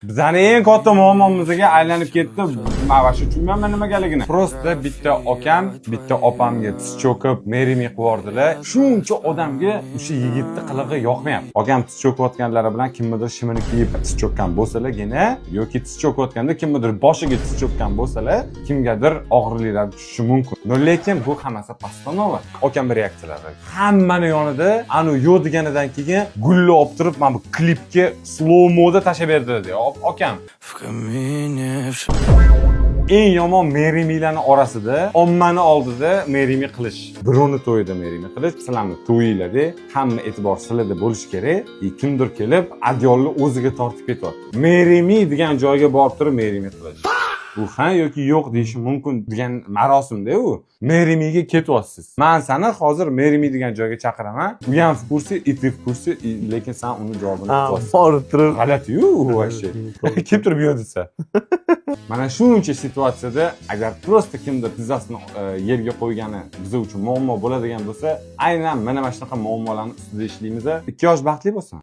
Bizning eng katta muammomizga aylanib ketdi. Men vasha tushunmayman nimagaligini. Prosta bitta akam, bitta opamga tiz cho'kib, merimi qivordilar. Shuncha odamga o'sha yigitning qilig'i yoqmayapti. Akam tiz cho'kayotganlari bilan kimnidir shimini kiyib tiz cho'kkan bo'lsalargina yoki tiz cho'kayotganda kimnidir boshiga tiz cho'kkan bo'lsalar, kimgadir og'irliklar tushishi mumkin. Lekin bu hammasi постанова. Akam reaksiyalari. Hammani yonida anu yo'q deganidan keyin gulni olib turib, mana bu klipga slow-moda tashlab berdi dedi. Akam. Eng yomon merimilarning orasida ommani oldida merimi qilish. Birovni to'yida merimi qilish, sizlarni to'yinglarda hamma e'tibor sizlarda bo'lishi kerak. Kimdir kelib, adyolni o'ziga tortib ketyapti. Merimi degan joyga borib turib merimi qilish. Bu ha yoki yo'q deyishi mumkin degan marosimda u. Merimiga ketyapsiz. Men seni hozir merimi degan joyga chaqiraman. U ham в курсе, и ты в курсе, lekin sen uni javobini kutasiz. Borib turib. G'alati-yu u вообще. Kim turib yodisa. Mana shuncha situatsiyada agar prosta kimdir tizzasini yerga qo'ygani biz uchun muammo bo'ladigan bo'lsa, aynan mana shunaqa muammolarning ustida ishlaymiz. 2 yosh baxtli bo'lsin.